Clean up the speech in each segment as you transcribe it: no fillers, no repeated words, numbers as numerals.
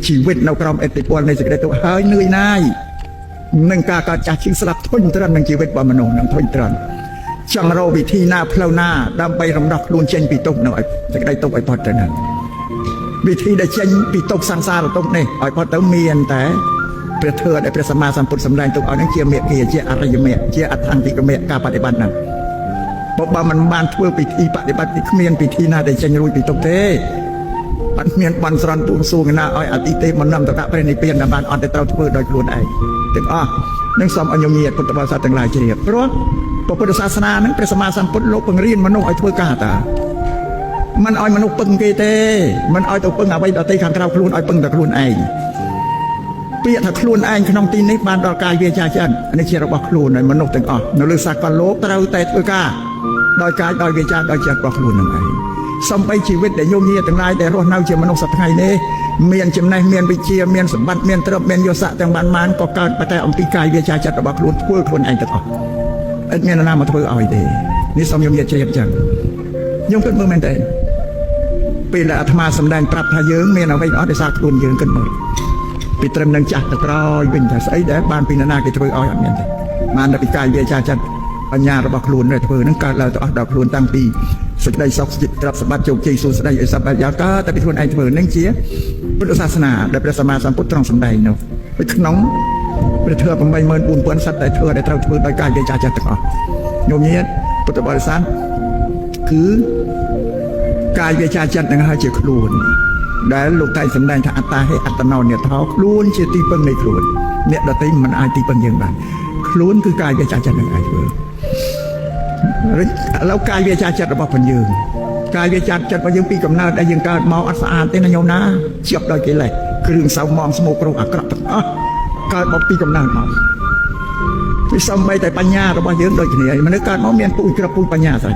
ชีวิตเรากรมเอติปอลในสิ่งใดตัวหายเหนื่อยนายนั่งการจัดชิงสลับทุนตรันในชีวิตบามโนนั่งทุนตรันจังเราวิธีหน้าเพลาหน้าดำไปรำดับลุนเชนปีตกหน่อยสิ่งใดตกไอพอดนั้นวิธีได้เชนปีตกสังสารตกเนี่ยไอพอดต้องเมียนแต่เพื่อเธอได้เพื่อสมาสัมพุทธสำแดงตกเอานั่งเจียเมียเกียเจียอะไรเมียเจียอัฐังติกเมียการปฏิบัตินั้นเพราะว่ามันบานทั่วพิธีปฏิบัติเมียนพิธีหน้าได้เชนรุ่ยปีตกเทปันเมียนปันสรันปูสูงหน้าอ้อยอติเตมันนำตระไปในเปลี่ยนนบานอ่อนแต่เราทั่วโดยกลุ่นไอถึงนั่งซ้อมอัญญมีพุทธบริษัทต่างหลายเฉียบเพราะพระพุทธศาสนานั้นเป็นสมาสัมพุทธโลกปังเรียนมนุษย์อ้อยทั่วกาตามันอ้อยมนุษย์ปึงเกเตมันอ้อยตัวปึงเอาไว้ต่อตีขังเราคลุนอ้อยปึงแต่คลุนไอเปียถ้าคลุนไอขนมตีนิบานดอกกายเวียชาจันอันนี้เชื่อเราบอกคลุนมนุษย์ต่างนฤศักดิ์โลกเราแต่ทั่วกาโดยกายโดยเวียชาโดยเชื่อบอกคลุนนั่นไงสมัยชีวิตแต่โยมเงียต่างหลายแต่รถเน่าเชื่อมนุษย์สัตว์ไงเนี่ยเมียนจำนายเมียนวิเชียเมียนสมบัติเมียนตรบเมียนโยสะต่างบ้านมันก็การปฏิอัมพิกายเวียชาจัดบอกคลุนทั่วคลุนไอต่างเอ็ดเมียนนามาทั่วเอาไอเดียนี่สมยมเงียเชียบจังยมขึ้นเมื่อแม่นแต่ปีละอาตมาสำแดงปรับทะเยิงเมียนเอาไว้ได้ซากคลุนเยิงขึ้นมาปีเติมนังจักตะกรอยวิ่งแต่ใส่แดดบ้านปีนาเกตทั่วเอาอย่างเมียนแต่มานพิกายเวียชาจัดปัญญาระบคลุนเลยทั่วนั่งการเราต่อดอกคลุนตั้งปีสุดได้สอกจิตรับสมบัติโจกใจสู่สุดได้สัพพยากาแต่เป็นคนไอเถื่อนนั่งเชียพุทธศาสนาได้ประสมาสัมพุทธตรองสำได้เนาะไปขนมไปเถื่อนไปเมินบุญเพื่อนสัตว์ได้เถื่อนได้เถื่อนได้กายได้จ่าจัดตะกอโยมเนี้ยพุทธบริษัทคือกายได้จ่าจัดนั่งหายเจียครูนได้ลูกไทยสำได้ทางอัตตาให้อัตนอนเนี่ยเท้าครูนเชียตีเปิงในครูนเนี่ยเราตีมันไอตีเปิงยังไงครูนคือกายได้จ่าจัดนั่งไอเถื่อนแล้วกายเวียชาจัดระบบพันยืนกายเวียชาจัดพันยืนปีกำเนิดได้ยังการมองอัศอาเต้นโยนาเฉียบโดยเกล็ดเครื่องสาวมองสมุกโปรอักระการบอกปีกำเนิดมองที่สมัยแต่ปัญญาระบบยืนโดยเกล็ดมันนึกการมองเมียนปุยกระปุยปัญญาใส่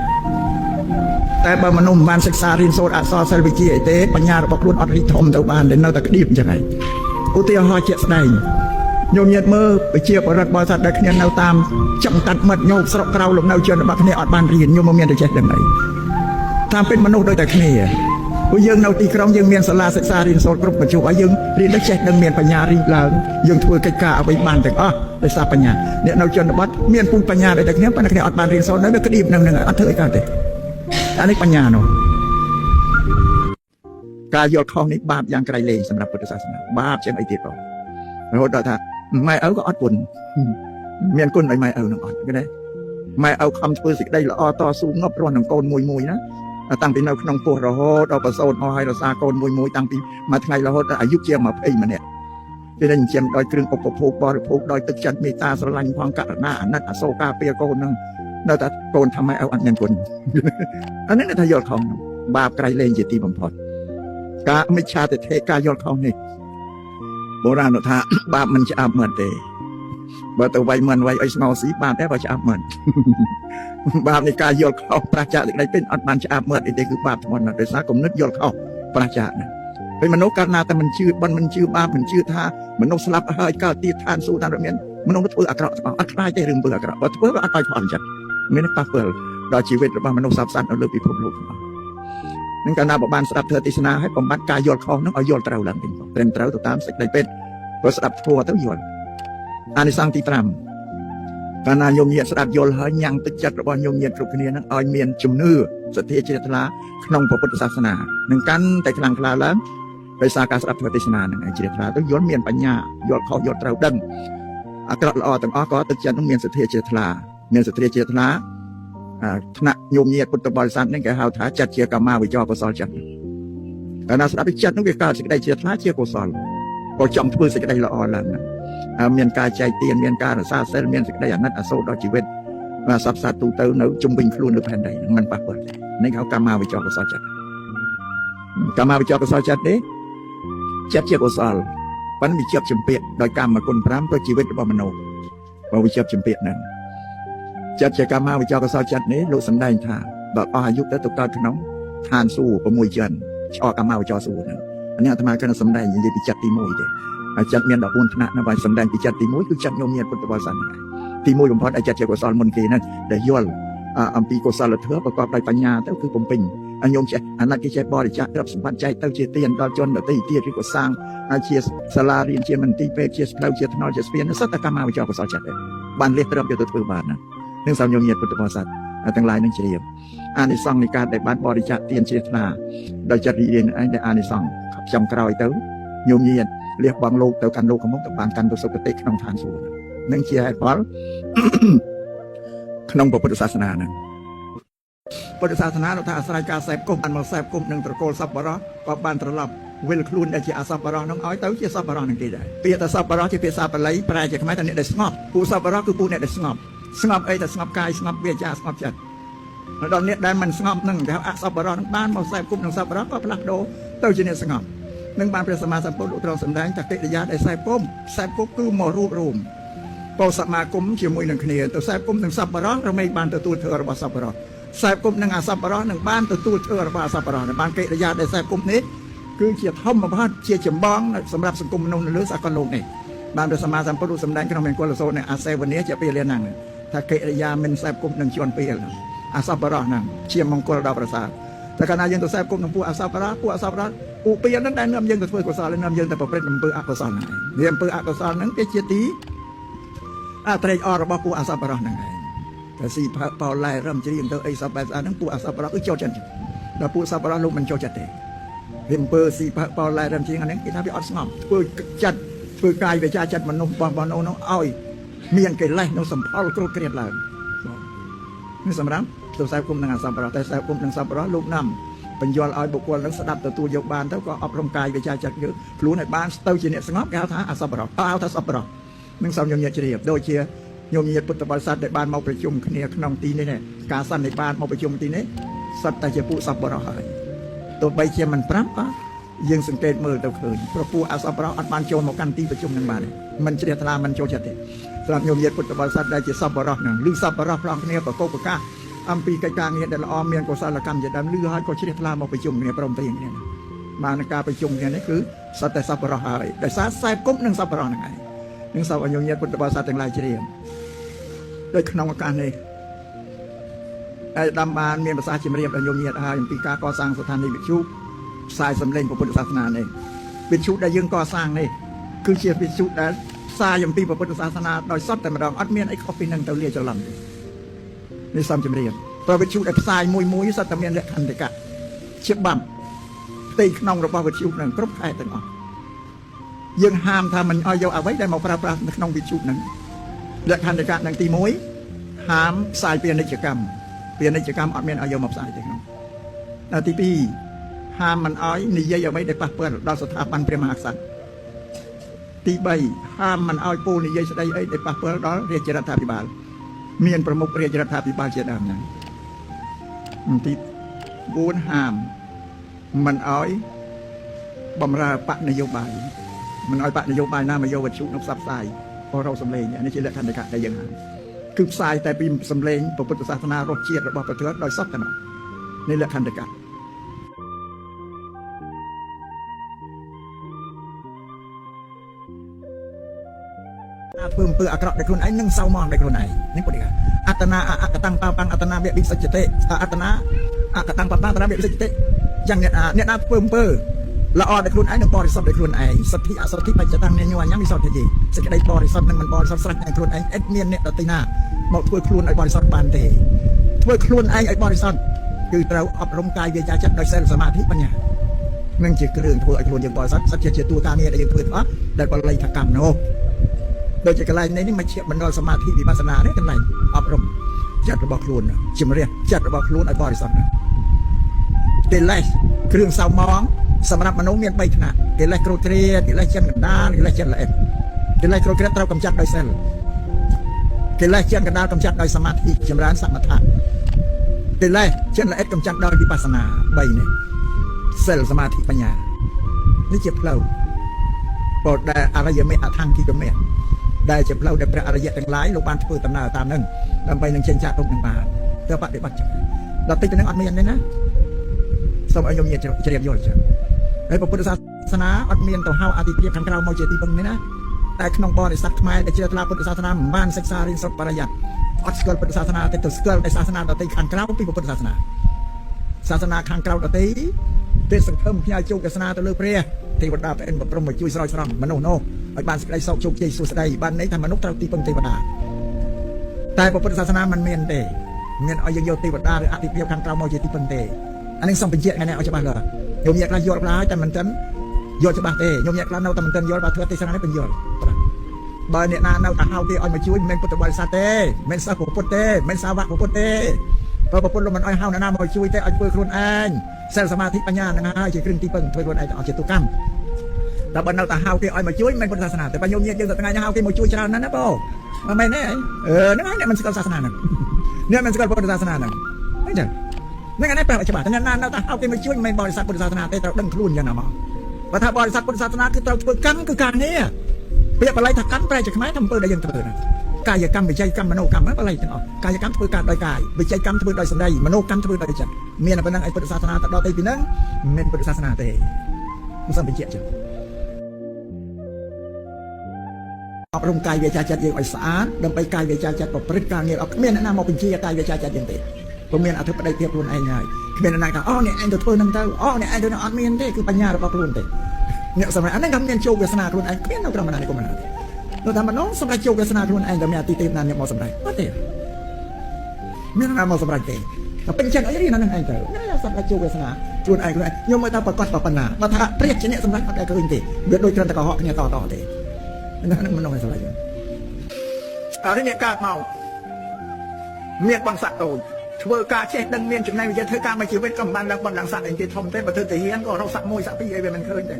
แต่บางมนุษย์บ้านศึกษาเรียนโซดอัศสารวิจิเต้ปัญญาระบบรุ่นอัตริธมเต่าบ้านเดินเน่าตะกรีบยังไงอุติหะเจ็ดแสดงโยมเย็ดมือไปเชียร์บริษัทได้คะแนนแนวตามจังตัดมัดโยกสระเราลงแนวเชิญบัตรคะแนนอดบานเรียนโยมเมียนได้เช็ดยังไงทำเป็นมนุษย์โดยแต่คะแนนผู้ยังแนวตีกรองยังเมียนสลาศึกษาเรียนโซนกรุ๊ปปัจจุบันยังเรียนได้เช็ดดังเมียนปัญญารีลางยังทัวร์กิจการเอาไปบ้านแต่ได้ทราบปัญญาเนี่ยแนวเชิญบัตรเมียนปูปัญญาได้แต่คะแนนปัญญาอดบานเรียนโซนนั้นได้กระดิบหนึ่งอันเถอะกันเด็อันนี้ปัญญาเนาะการยอดคองนี้บาปอย่างไกลเลยสำหรับพุทธศาสนาบาปเช่นไอเดียเราเราได้ท่าไม่เอาก็อดปุ่นเมียนกุ้นไม่เอาหนังอ่อนก็ได้ไม่เอาคำพูดสิได้ละต่อสู้งบร้อนหนังโกนมวยนะตั้งปีเราขนมปูเราโหดเราประสบเราให้เราซาโกนมวยตั้งปีมาไงเราโหดอายุเจียมมาเอ้ยมันเนี่ยที่ได้เจียมโดยเครื่องอุปโภคบริโภคโดยตึกจัดมีตาสลังความกะหน้านัดโซกาเปียโกนนั่งเราแต่โกนทำไมเอาอันเมียนกุ้นอันนี้ในทายอดของบาปไกลเลนจิตตีบำพอดกาไม่ชาแต่เทกายอดของนี่โบราณท่าบาปมันจะอาบเหมือนเตะบ่ตัวไวเหมือนไวไอ้สมอสีบาปแท้บ่จะอาบเหมือนบาปในการยอดเข้าประจักษ์ในเป็นอันมันจะอาบเหมือนไอ้เด็กคือบาปทั้งหมดนะโดยสากลนึกยอดเข้าประจักษ์นะเป็นมนุษย์การนาแต่มันชื่อบมันชื่อบาปมันชื่อท่ามนุษย์สลับเฮ้ยก้าวตีทานสู้ทานระเมียนมนุษย์ตัวอักระอักระใจรึงเบื่ออักระว่าเพื่ออัตตาผ่อนจัดไม่ได้ปาเปิลดอยชีวิตระบาดมนุษย์สับสันเอาเลือดไปพบลูกนั่นการนาบานสลับเธอติสนาให้ผมบัดกายยอดเข้านั่งเอายอดเต่าหลังเป็นเต่าตัวตามสิ่งใดเป็นก็สลับทัวเต้ายนอันนี้สังติตรามการนายมเยียสลับยนให้ยังตึกจัดระบายยมเยียกรุกนี้นั้นอ้อยเมียนจุมนื้อสติเจตลาขนมพระพุทธศาสนาหนึ่งกันแต่กลางคลาแล้วไปสาการสลับเทติสนาหนึ่งเจตลาต้องย้อนเมียนปัญญายอดเขายอดเราดังอักระละอต่างก็ตึกจัดต้องเมียนสติเจตลาเมียนสติเจตลาธนยมเยียพุทธบริษัทนั่นแกหาถาจัดเชียร์กามาวิจารณ์กุศลจัดการนาสลับจัดต้องเกี่ยวกับสิ่งใดเจตลาเชียร์กุศลก็จำเพื่อสิ่งใดละอ่อนแล้วนะเมียนกายใจเตียนเมียนการซาเซลเมียนสิ่งใดอย่างนั้นอโศกดอชีวิตมาสับสาตูเตอร์เนื้อจุ่มบินครูนหรือแผ่นใดมันปรากฏในเขากามาวิจารณ์กุศลจัดกามาวิจารณ์กุศลจัดเด้จัดเชียร์กุศลปันวิจารณ์จำเป็นโดยการมาคนพรำเพื่อชีวิตระบบมโนว่าวิจารณ์จำเป็นนั้นจัดเชียร์กามาวิจารณ์กุศลจัดนี้รู้สันได้ท่าแบบอายุและตุกตาขนมทานสู้ประมวยจันชอกามาวิจารณ์สู้นั้นอันนี้อาตมาก็น่าสำได้ยินดีจัดตีมวยเด้จัดเมียนดอกบุญธนะนบายสำแดงปีจัดตีมวยคือจัดโยมเมียนพุทธบริษัทตีมวยผมพอได้จัดเจ้ากุศลมนเกนั่นได้ย่ออัมพีกุศลเถื่อประกอบด้วยปัญญาแต่คือผมเป็น anh nhôm chạy anh là cái chạy bò để chạyรับสมบัติใจเต้าเจียเตียนดอจนดอตีเตียที่ก็สร้างเชียสลาเรียนเชียมันตีเปเชียเราเชียทนอเชียสเปียนสัตกรรมมาวิจารณ์ก็สอนจัดเลยบ้านเล็กเริ่มจะตัวบ้านนะเรื่องสาวโยมเงียบพุทธบริษัททั้งหลายนั่งเฉลี่ยอานิสงส์ในการได้บ้านบริจาคเตียนเชียนาโดยจะเรียนในอานิสงส์จำกรอยเต้าโยมเงียบเรียกบางโลกเต้ากันโลกขมุกบางกันตัวสุขติขนมทานส่วนนั่งเชียร์ให้พอลขนมพุทธศาสนานะพุทธศาสนาเราถ้าอาศัยการแสบกุมอันมาแสบกุมหนึ่งตะโกนซับบาระก็บานตะลับเวลคลุนได้จะอาซับบาระน้องอ้อยเต้าจะซับบาระหนึ่งทีได้เปียแต่ซับบาระจะเปียซับอะไรแปลจะทำไมตอนนี้ได้สงบผู้ซับบาระคือผู้เนี่ยได้สงบสงบแต่สงบกายสงบเบียจาสงบจิตแล้วตอนนี้ได้มันสงบหนึ่งแต่อาซับบาระทั้งบ้านมาแสบกุมหนึ่งซับบาระก็พลักโดเต้าจะเนี่ยสงบหนึ่งบ้านพระสมมาสัมพุทธตรองสำแดงจากเตยาได้แสบกุมคือมอรูปรูมพอสมากุมเชื่อมวยหนึ่งคณีแต่แสบกุมหนึ่งซับบาระเราไม่บ้านตัวเธอระบาซับบาระแสบกุมหนึ่งอาซับบาระหนึ่งบ้านตัวเธอระบาซับบาระในบ้านเกยยาได้แสบกุมนี้คือเฉียดท่อมมาบ้านเฉียดเฉียมบ้องสำหรับสังคมมนุษย์หรือสังคมโลกนี่บ้านพระสมมาสัมพุทธสำแดงขนมเป็นกุลโซเนี่ยอาเซวันนี้จะไปเรียนนั่งถ้าเกยยาเป็นแสบกุมหนึ่งชวนไปแล้วอาซับบาระนั่งเชียมมงคลดาวประสาทแต่ขณะยังตัวแสบกุมหนึ่งผู้อาซับบาระอุปยานั้นได้เนื่อมยังตัวเพื่อกุศลและเนื่อมยังแต่ประเภทอำเภออักษรนั่นเรียนอำเภออักษรนั้นเป็นเจตีเตยอระบผู้อาซับบาระนั่งแต่สี่เป่าไล่เริ่มจะเรียนตัวไอ้สับแบบนั้นผู้อาซับบาระโจจันแล้วผู้สับบาระลงมันโจจัดเตเห็นเปิดสี่เป่าไล่เริ่มจริงอันนี้กินน้ำไปอดสงบเปิดจัดเปิดกายไปจัดมันนุ่มบอลน้องอ้อยเมียนเกล้น้องสัมภาระกรุเกลียดเลยนี่สำหรับตัวสายกุมนางสับปะรดแต่สายกุมนางสับปะรดลูกน้ำเป็นยอลอ้อยบุคคลนักสดับตัวยกบานเท่าก็อบรมกายไปจัดเยอะพลูในบ้านเต้าจีเนสงบแก้วท้าอาสับปะรดเอาท้าสับปะรดนึ่งสามยมเยียเฉลี่ยโดยเชียยมเยียพุทธบริษัทในบ้านมาประชุมคณีขนมตีนี่เนี่ยการสั่นในบ้านมาประชุมตีนี้สัตย์จะผู้สับปะรดหายตัวใบเชียมันปรับยังสังเกตมือเต่าคืนเพราะผู้อาสับปะรดอัดบานโจมกันตีประชุมในบ้านมันเฉลี่ยทลามันโจจัดสำหรับยมเยียพุทธบริษัทได้จะสับปะรดหนึ่งหรือสับปะรดพลังเนี่ยประกอบประกาอัมปีกลางเนี่ยแต่ละอเมียนกุศลกรรมจะดำเลือดก็เฉลี่ยทลามาประชุมเนี่ยประมตีเนี่ยมาในการประชุมเนี่ยนี่คือสัตย์สับปะรดหายแต่สาสายกุ๊บหนึ่งสับปะรดยังไงหนึ่งสาวอัญญเนียพุทธบริษัททั้งหลายเฉลี่ยโดยขนมการนี้ดำบานเมียนภาษาจิมเรียบอัญญเนียอย่างปีกาก่อสร้างสถานีบิชุสายสำเร็จของพุทธศาสนาเนี่ยบิชุได้ยังก่อสร้างนี่คือเชียร์บิชุได้สายอย่างปีพุทธศาสนาโดยซัดแต่มาดองอัดเมียนไอ้ข้อปีนังเตาเลียจะลำในซ้ำจิมเรียบตัวบิชุได้สายมวยสัตว์เมียนเละคันเดกะเชียบบัมตีขนมระบาดบิชุนั่งครบใครตั้งออกยังห้ามทำมันเอาเอาไว้ได้มาปราบในขนมบิชุนั้นและคันเดกะนั่งตีมวยห้ามสายเปลี่ยนนิจกรรมอัดเมียนเอามาสายตั้งนาทีปีห้ามมันอ้อยนิยเอาไว้ได้ปะเปิดเราสถาบันพระมหากษัตริย์ตีใบห้ามมันอ้อยปูนิยสได้ได้ปะเปิดเราเรียกเจรธาภิบาลเมียนประมุขเรียกเจรธาภิบาลเจดามนั้นตีบูนห้ามมันอ้อยบำราปะนโยบายมันอ้อยปะนโยบายหน้ามาโยวัชุนกซับไซพอเราสำเร็จเนี่ยนี่คือเรื่องคันเดกะได้ยังไงคือทรายแต่ปีสำเร็จพระพุทธศาสนารสเชียร์ระบอบประเทศโดยซับกันนี่แหละคันเดกะเพิ่มเพื่ออักระในคนไอ้นึ่งเศร้ามองในคนไอ้นี่คนเดียวอัตนาอักตังปาปังอัตนาเบียบิสัจเตอัตนาอักตังปาปังอัตนาเบียบิสัจเตอย่างเนี่ยน่าเพิ่มเพื่อละออในคนไอ้หนึ่งบริสุทธิ์ในคนไอ้สัตย์ปัจจตังเนี่ยยังมีสอดที่ดีสกิดได้บริสุทธิ์หนึ่งมันบริสุทธิ์สักในคนไอ้เอ็ดเมียนเนี่ยตัดตีนาหมดเพื่อครูนไอ้บริสุทธิ์ปานเตเพื่อครูนไอ้บริสุทธิ์คือเราอบรมกายวิญญาณจัดโดยเซลสมาธิปัญญานั่นจะเรื่องตัวไอ้ครูนยังบริสุทธิ์สัจจะตัวตาเนี่ยได้ยังเพื่อนว่าได้บริสุทธิ์กรรมโนโดยจะกลายในนี้มันเชื่อมันนอนสมาธิวิปัสสนาเนี่ยกันไรอบรมจัดระบบครูนจิมเรียจัดระบบครูนไอ้บริสุทธิ์เตลัยเครื่องเศร้ามองสำหรับมนุษย์เมียนไปขนาดเกลัยโครเทรียเกลัยเชนกันดาเกลัยเชนละเอ็ดเกลัยโครเทรียเรากำจัดโดยเซลเกลัยเชนกันดากำจัดโดยสมาธิจำรานสมถะเกลัยเชนละเอ็ดกำจัดโดยวิปัสสนาใบเนี่ยเซลสมาธิปัญญานี่เจ็บเราโปรดได้อารยะไม่อาทังที่ก็ไม่ได้เจ็บเราได้พระอารยะทั้งหลายโลกบาลเปิดตำนาตามนั้นนำไปหนึ่งเชนชาตรงหนึ่งมาเพื่อปฏิบัติเราติดเป็นนักอัดเมียนเลยนะสมัยยมเยียจะเรียบย่อยจ้ะไอ้พระพุทธศาสนาอัดเมียนต่อห้าวอาทิตย์เพียบขันกราวมอเจตีบังนี่นะแต่ขนมบอลในสัตว์ไม้แต่เจริญลาพุทธศาสนาบ้านศึกษาเรียนสอบปริยัติอัดสกอลพุทธศาสนาแต่ตัวสกอลในศาสนาต่อตีขันกราวปีพระพุทธศาสนา សាសនាខាងក្រៅដទៃទេសង្ឃឹមផ្ញើជោគវាសនាទៅលើព្រះទេវតាព្រះអិនប្រមមកជួយស្រោចស្រង់មនុស្សនោះឲ្យបានសេចក្តីសុខជោគជ័យសួស្តីបានន័យថាមនុស្សត្រូវទីពឹងទេវតាតែពុទ្ធសាសនាមិនមានទេមានឲ្យយើងយកទេវតាឬអតិភិបខាងក្រៅមកជាទីពឹងទេអានេះសូមបញ្ជាក់ថ្ងៃនេះឲ្យច្បាស់លាស់ញោមញាក់ខ្លះយល់ខ្លះតែមិនទាន់យល់ច្បាស់ទេញោមញាក់ខ្លះនៅតែមិនទាន់យល់បើធ្វើទេសនានេះបញ្យល់បើអ្នកណានៅតែហៅទេឲ្យមកជួយមិនមែនពុទ្ធបរិស័ទទេមិនសិស្សពុទ្ធទេមិនសាវកពុទ្ធទេបើពុទ្ធលោកមិនឲ្យហៅអ្នកណាមកជួយទេឲ្យធ្វើខ្លួនឯងសិលសមាធិបញ្ញានឹងហើយជាគ្រឿងទីពឹងធ្វើខ្លួនឯងទៅអស់ជាទុកម្មតែបើនៅតែហៅគេឲ្យមកជួយមិនពុទ្ធសាសនាតែបើញោមញាក់យើងទៅថ្ងៃនេះហៅគេមកជួយច្រើនណាស់ណាបងមិនមែនទេហ្នឹងហើយអ្នកមិនស្គាល់សាសនាហ្នឹងអ្នកមិនស្គាល់ពុទ្ធសាសនាហ្នឹងអញ្ចឹងហ្នឹងឯងប្រាប់ច្បាស់តែអ្នកណានៅតែហៅគេមកជួយមិនមែនបរិស័ទពុទ្ធសាសនាទេត្រូវដឹងខ្លួនយ៉ាងណាមកបើថាបរិស័ទពុទ្ធសាសនាគឺត្រូវធ្វើកម្មគឺការងារពាក្យបល័យថាកម្មប្រែជាខ្មែរថាអំពើដែលយើងធ្វើណាកាយកម្មវិច័យកម្មមនោកម្មបល័យទាំងអស់កាយកម្មធ្វើការដោយកាយវិច័យកម្មធ្វើដោយសម្ដីមនោកម្មធ្វើដោយចិត្តមានតែប៉ុណ្្នឹងឯពុទ្ធសាសនាទៅដល់ទៅពីហ្នឹងមិនមែនពុទ្ធសាសនាទេមិនសំបញ្ជាក់ចឹងអប់រំកាយវាចាចិត្តយើងឲ្យស្អាតដើម្បីកាយវាចាចិត្តប្រព្រឹត្តការងារអត់គ្មានអ្នកណាមកបញ្ជាកាយវាចាចិត្តយើងទេព្រោះមានអធិបតីភាពខ្លួនឯងហើយគ្មានអ្នកណាថាអូអ្នកឯងទៅធ្វើនឹងទៅអូអ្នកឯងទៅនឹងអត់មានទេគឺបញ្ញារបស់ខ្លួនទេអ្នកសម្រាប់អានេះក៏មានជោគវាសនាខ្លួនឯងគ្មាននៅត្រឹមណានេះក៏មិនដែរនៅតាមម្ដងសម្រាប់ជោគវាសនាខ្លួនឯងតែមានអតិទេពណាអ្នកមកសម្រាប់អត់ទេមានណាមកសម្រាប់ទេតែពេញចិត្តអីរៀនហ្នឹងឯងទៅណាសម្រាប់ជោគវាសនាខ្លួនឯងខ្ញុំមើលថាប្រកាសប៉ុណ្ណាបើថាព្រាបជាអ្នកសម្រាប់អត់ដែលឃើញទេវាដូចគ្រាន់តែកុហកគ្នាតទេហ្នឹងមិននោះឯងសម្រាប់អរិញកើតមកមានបងស័ក្តិតូចធ្វើការចេះដឹងមានចំណេះវិជ្ជាធ្វើការមួយជីវិតក៏មិនបានឡើងបណ្ដឹងស័ក្តិអីទេធំទេបើធ្វើទៅរៀនក៏រកស័ក្តិមួយស័ក្តិពីរអីវាមិនឃើញទេ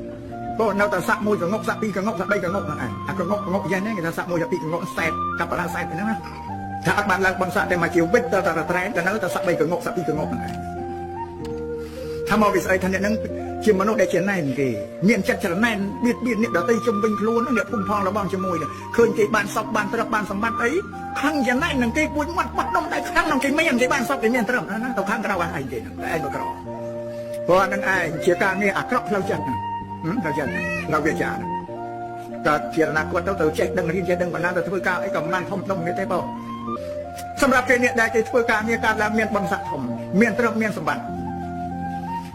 ព្រោះនៅតែស័ក្តិមួយកងុកស័ក្តិពីរកងុកស័ក្តិបីកងុកហ្នឹងឯងអាកងុកយ៉ាងនេះគេថាស័ក្តិមួយស័ក្តិពីរកងុកសែតកាប់បរាសែតហ្នឹងណាថាអត់បានឡើងបណ្ដឹងស័ក្តិតែមួយជីវិតទៅតែត្រែងតែនៅតែស័ក្តិបីកងុកស័ក្តិពីរកងុកហ្នឹងឯងថាមកវាស្អីថាអ្នកហ្នឹងជាមនុស្សដែលជាណែនគេមានចិត្តច្រណែនបៀតបៀនអ្នកដទៃជុំវិញខ្លួនអ្នកភូមិផងរបស់ជាមួយឃើញគេបានសពបានទ្រព្យបានសម្បត្តិអីខាងយ៉ាងណែននឹងគេពួយមាត់បាត់ដុំតែខាងនឹងគេមានគេបានសពគេមានទ្រព្យណាទៅខាងក្រៅឯងទេតែឯងមកក្រព្រោះនឹងឯងជាការងារអាក្រក់ផ្លូវចិត្តផ្លូវចិត្តផ្លូវវាចាតែជាអនាគតទៅចេះដឹងរៀនចេះដឹងបណ្ណាទៅធ្វើការអីក៏មិនធំដុំនេះទេបងសម្រាប់គេអ្នកដែលគេធ្វើការងារការឡើងមានបុណ្យស័ក្តិធំមានទ្រព្យមានសម្បត្តិ